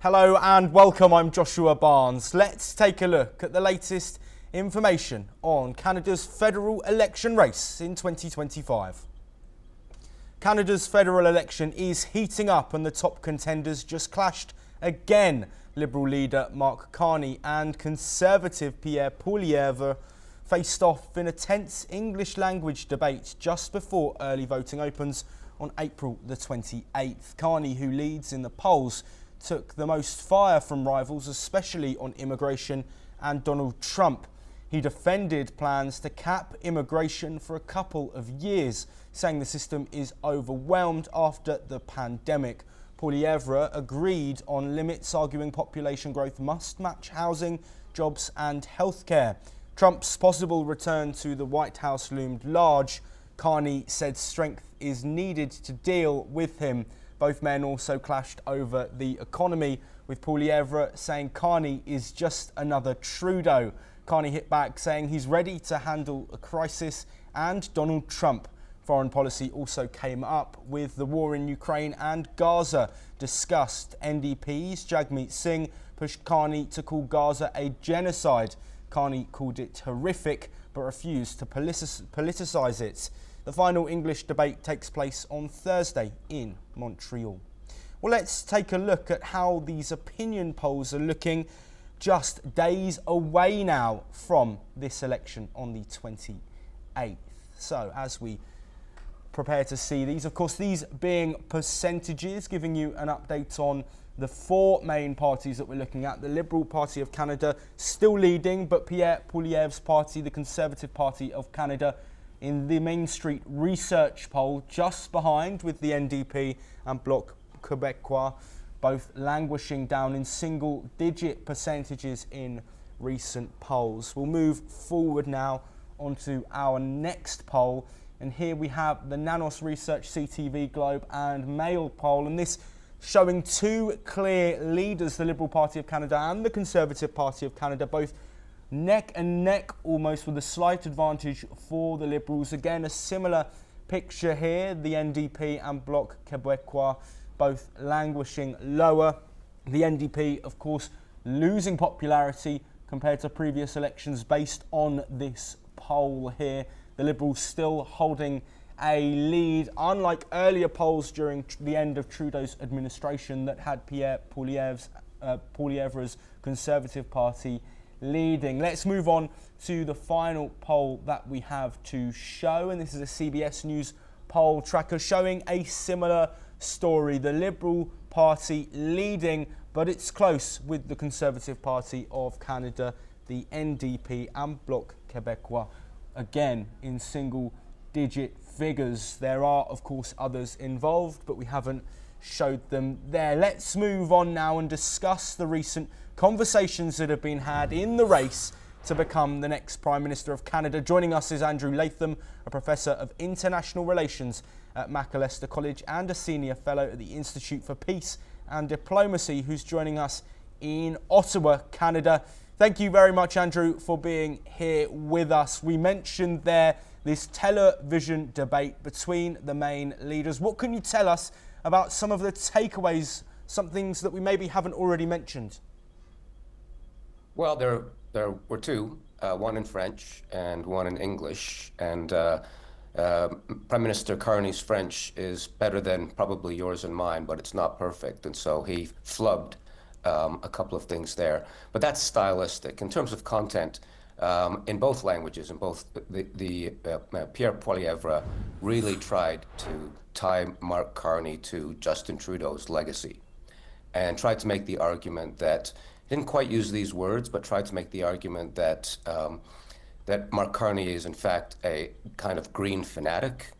Hello and welcome, I'm Joshua Barnes. Let's take a look at the latest information on Canada's federal election race in 2025. Canada's federal election is heating up and the top contenders just clashed again. Liberal leader Mark Carney and Conservative Pierre Poilievre faced off in a tense English language debate just before early voting opens on April the 28th. Carney, who leads in the polls, took the most fire from rivals, especially on immigration and Donald Trump. He defended plans to cap immigration for a couple of years, saying the system is overwhelmed after the pandemic. Poilievre agreed on limits, arguing population growth must match housing, jobs and healthcare. Trump's possible return to the White House loomed large. Carney said strength is needed to deal with him. Both men also clashed over the economy, with Poilievre saying Carney is just another Trudeau. Carney hit back, saying he's ready to handle a crisis, and Donald Trump. Foreign policy also came up, with the war in Ukraine and Gaza discussed. NDP's Jagmeet Singh pushed Carney to call Gaza a genocide. Carney called it horrific, but refused to politicise it. The final English debate takes place on Thursday in Montreal. Well, let's take a look at how these opinion polls are looking just days away now from this election on the 28th. So as we prepare to see these, of course, these being percentages, giving you an update on the four main parties that we're looking at. The Liberal Party of Canada still leading, but Pierre Poilievre's party, the Conservative Party of Canada, in the Main Street Research poll just behind, with the NDP and Bloc Québécois both languishing down in single-digit percentages in recent polls. We'll move forward now onto our next poll, and here we have the Nanos Research CTV Globe and Mail poll, and this showing two clear leaders, the Liberal Party of Canada and the Conservative Party of Canada, both neck and neck almost, with a slight advantage for the Liberals. Again, a similar picture here, the NDP and Bloc Québécois both languishing lower. The NDP, of course, losing popularity compared to previous elections based on this poll here. The Liberals still holding a lead, unlike earlier polls during the end of Trudeau's administration that had Pierre Poilievre's Conservative Party leading. Let's move on to the final poll that we have to show, and this is a CBS News poll tracker showing a similar story. The Liberal Party leading, but it's close with the Conservative Party of Canada, the NDP and Bloc Québécois, again in single-digit figures. There are, of course, others involved, but we haven't showed them there. Let's move on now and discuss the recent conversations that have been had in the race to become the next Prime Minister of Canada. Joining us is Andrew Latham, a Professor of International Relations at Macalester College and a Senior Fellow at the Institute for Peace and Diplomacy, who's joining us in Ottawa, Canada. Thank you very much, Andrew, for being here with us. We mentioned there this television debate between the main leaders. What can you tell us about some of the takeaways, some things that we maybe haven't already mentioned? Well, there were two, one in French and one in English. And Prime Minister Carney's French is better than probably yours and mine, but it's not perfect. And so he flubbed a couple of things there. But that's stylistic. In terms of content, in both languages, in both Pierre Poilievre really tried to tie Mark Carney to Justin Trudeau's legacy and tried to make the argument that, didn't quite use these words, but tried to make the argument that that Mark Carney is in fact a kind of green fanatic,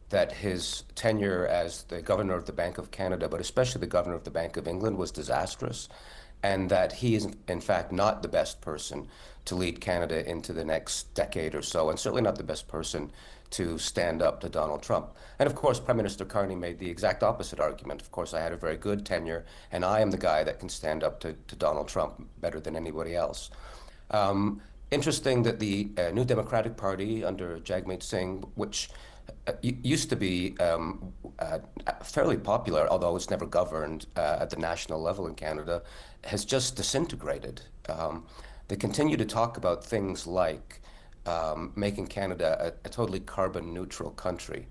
that his tenure as the governor of the Bank of Canada, but especially the governor of the Bank of England, was disastrous, and that he is in fact not the best person to lead Canada into the next decade or so, and certainly not the best person to stand up to Donald Trump. And of course, Prime Minister Carney made the exact opposite argument. Of course, I had a very good tenure, and I am the guy that can stand up to Donald Trump better than anybody else. Interesting that the New Democratic Party under Jagmeet Singh, which used to be fairly popular, although it's never governed at the national level in Canada, has just disintegrated. They continue to talk about things like making Canada a totally carbon neutral country.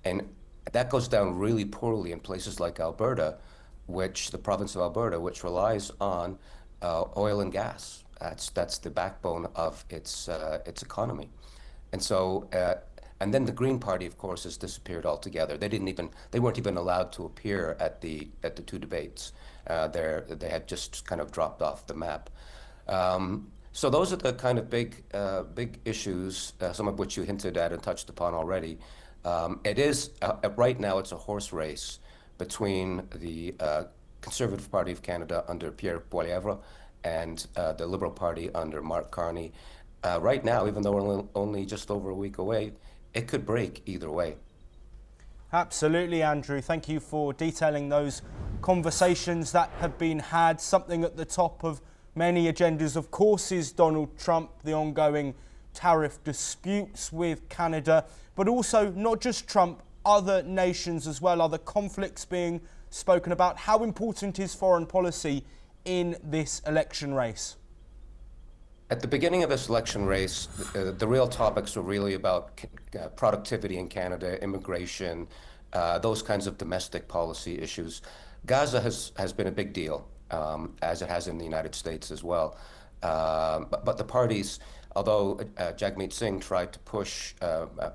And that goes down really poorly in places like Alberta, the province of Alberta, which relies on oil and gas. That's the backbone of its economy. And so, and then the Green Party, of course, has disappeared altogether. They weren't even allowed to appear at the two debates. They had just kind of dropped off the map. So those are the kind of big issues, some of which you hinted at and touched upon already. It is right now it's a horse race between the Conservative Party of Canada under Pierre Poilievre and the Liberal Party under Mark Carney. Right now, even though we're only just over a week away, it could break either way. Absolutely, Andrew. Thank you for detailing those conversations that have been had. Something at the top of many agendas, of course, is Donald Trump, the ongoing tariff disputes with Canada, but also not just Trump, other nations as well, other conflicts being spoken about. How important is foreign policy in this election race? At the beginning of this election race, the real topics were really about productivity in Canada, immigration, those kinds of domestic policy issues. Gaza has been a big deal, as it has in the United States as well. But the parties, although Jagmeet Singh tried to push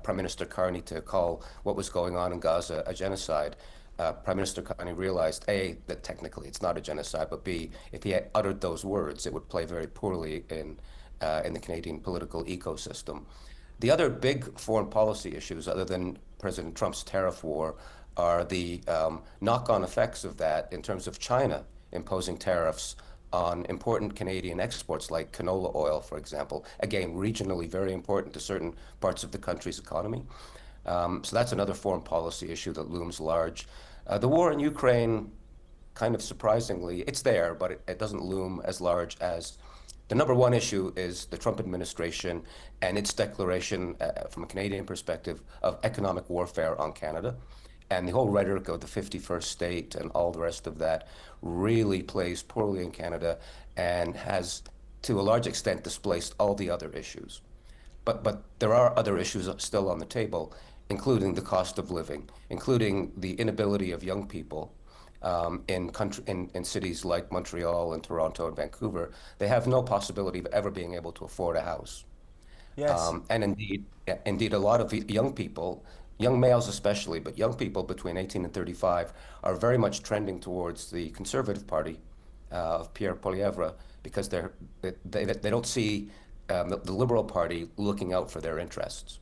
Prime Minister Carney to call what was going on in Gaza a genocide, Prime Minister Carney realized, A, that technically it's not a genocide, but B, if he had uttered those words, it would play very poorly in the Canadian political ecosystem. The other big foreign policy issues, other than President Trump's tariff war, are the knock-on effects of that in terms of China imposing tariffs on important Canadian exports like canola oil, for example. Again, regionally very important to certain parts of the country's economy. So that's another foreign policy issue that looms large. The war in Ukraine, kind of surprisingly, it's there, but it doesn't loom as large as the number one issue is the Trump administration and its declaration, from a Canadian perspective, of economic warfare on Canada. And the whole rhetoric of the 51st state and all the rest of that really plays poorly in Canada and has, to a large extent, displaced all the other issues. But there are other issues still on the table, including the cost of living, including the inability of young people in cities like Montreal and Toronto and Vancouver. They have no possibility of ever being able to afford a house. Yes. And indeed, a lot of young people, young males especially, but young people between 18 and 35 are very much trending towards the Conservative Party of Pierre Poilievre because they don't see the Liberal Party looking out for their interests.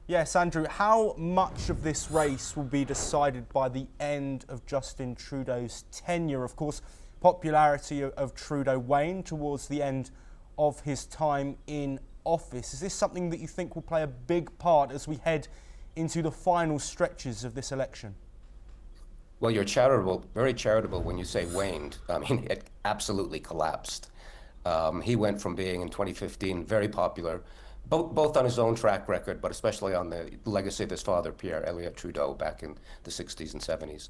Yes, Andrew, how much of this race will be decided by the end of Justin Trudeau's tenure? Of course, popularity of Trudeau waned towards the end of his time in office. Is this something that you think will play a big part as we head into the final stretches of this election? Well, you're charitable, very charitable when you say waned. I mean, it absolutely collapsed. He went from being in 2015 very popular, both on his own track record, but especially on the legacy of his father, Pierre Elliott Trudeau, back in the 60s and 70s.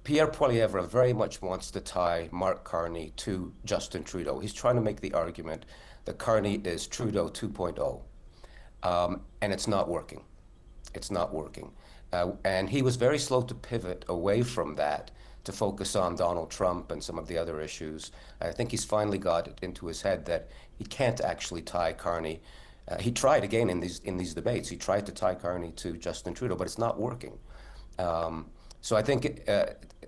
Pierre Poilievre very much wants to tie Mark Carney to Justin Trudeau. He's trying to make the argument that Carney is Trudeau 2.0, and it's not working. It's not working. And he was very slow to pivot away from that to focus on Donald Trump and some of the other issues. I think he's finally got it into his head that he can't actually tie Carney. He tried again in these debates. He tried to tie Carney to Justin Trudeau, but it's not working. So I think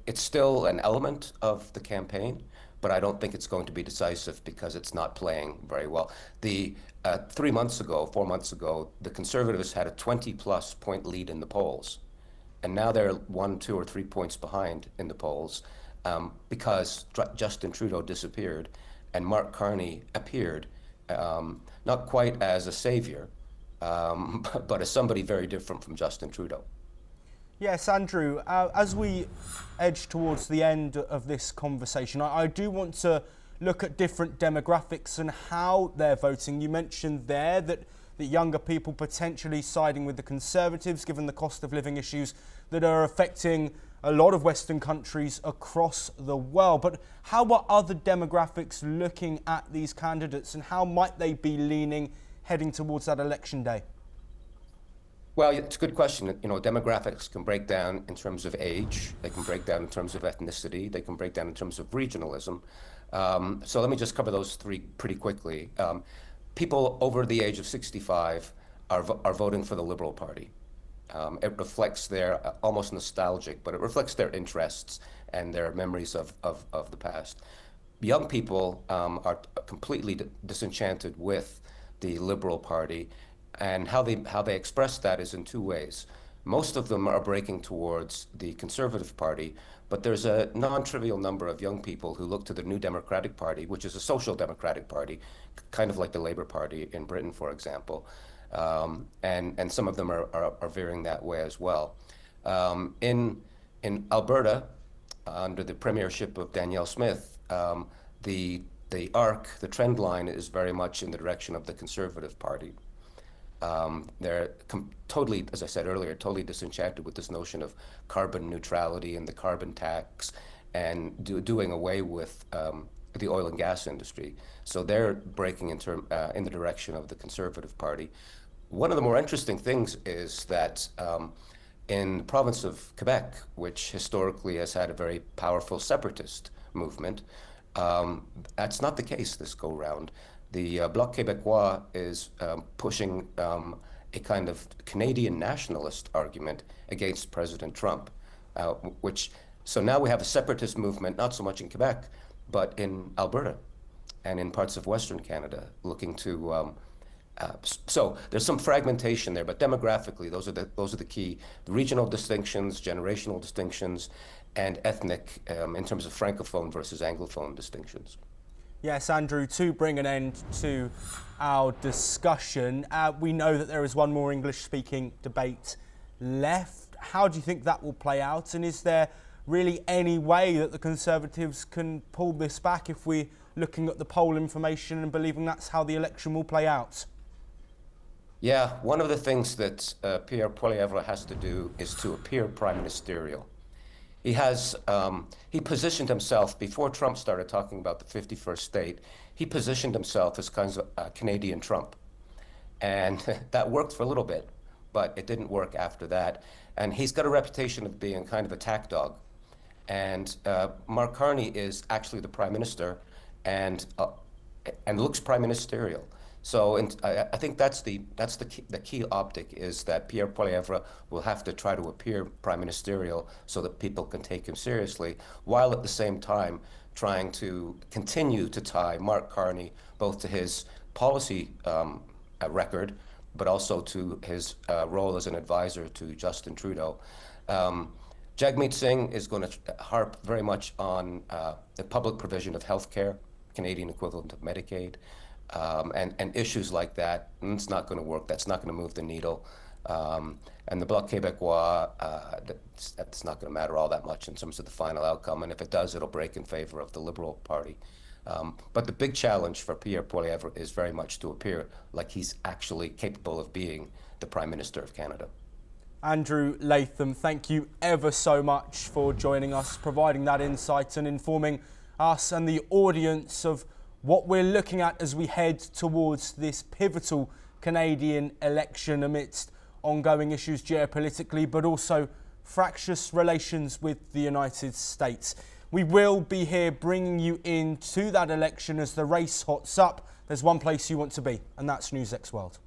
it's still an element of the campaign, but I don't think it's going to be decisive because it's not playing very well. 4 months ago, the Conservatives had a 20-plus point lead in the polls. And now they're 1, 2, or 3 points behind in the polls. because Justin Trudeau disappeared and Mark Carney appeared, not quite as a savior, but as somebody very different from Justin Trudeau. Yes, Andrew, as we edge towards the end of this conversation, I do want to look at different demographics and how they're voting. You mentioned there that the younger people potentially siding with the Conservatives, given the cost of living issues that are affecting a lot of Western countries across the world. But how are other demographics looking at these candidates, and how might they be leaning heading towards that election day? Well, it's a good question. You know, demographics can break down in terms of age, they can break down in terms of ethnicity, they can break down in terms of regionalism. So let me just cover those three pretty quickly. People over the age of 65 are voting for the Liberal Party. It reflects their, almost nostalgic, but it reflects their interests and their memories of the past. Young people are completely disenchanted with the Liberal Party, and how they express that is in two ways. Most of them are breaking towards the Conservative Party, but there's a non-trivial number of young people who look to the New Democratic Party, which is a social democratic party, kind of like the Labour Party in Britain, for example. And some of them are veering that way as well. In Alberta, under the premiership of Danielle Smith, the trend line is very much in the direction of the Conservative Party. They're totally, as I said earlier, totally disenchanted with this notion of carbon neutrality and the carbon tax, and doing away with the oil and gas industry. So they're breaking in the direction of the Conservative Party. One of the more interesting things is that in the province of Quebec, which historically has had a very powerful separatist movement, that's not the case this go round. The Bloc Québécois is pushing a kind of Canadian nationalist argument against President Trump, so now we have a separatist movement, not so much in Quebec, but in Alberta and in parts of Western Canada, looking to. So there's some fragmentation there, but demographically, those are the key: the regional distinctions, generational distinctions, and ethnic in terms of francophone versus anglophone distinctions. Yes, Andrew, to bring an end to our discussion, we know that there is one more English-speaking debate left. How do you think that will play out? And is there really any way that the Conservatives can pull this back if we're looking at the poll information and believing that's how the election will play out? Yeah, one of the things that Pierre Poilievre has to do is to appear prime ministerial. He positioned himself, before Trump started talking about the 51st state, he positioned himself as kind of a Canadian Trump. And that worked for a little bit, but it didn't work after that. And he's got a reputation of being kind of a tack dog. And Mark Carney is actually the prime minister and looks prime ministerial. So I think that's the key optic, is that Pierre Poilievre will have to try to appear prime ministerial so that people can take him seriously, while at the same time trying to continue to tie Mark Carney both to his policy record, but also to his role as an advisor to Justin Trudeau. Jagmeet Singh is going to harp very much on the public provision of health care, Canadian equivalent of Medicaid. And issues like that, it's not going to work. That's not going to move the needle. And the Bloc Québécois, that's not going to matter all that much in terms of the final outcome. And if it does, it'll break in favor of the Liberal Party. But the big challenge for Pierre Poilievre is very much to appear like he's actually capable of being the Prime Minister of Canada. Andrew Latham, thank you ever so much for joining us, providing that insight and informing us and the audience of what we're looking at as we head towards this pivotal Canadian election amidst ongoing issues geopolitically, but also fractious relations with the United States. We will be here bringing you into that election as the race hots up. There's one place you want to be, and that's NewsX World.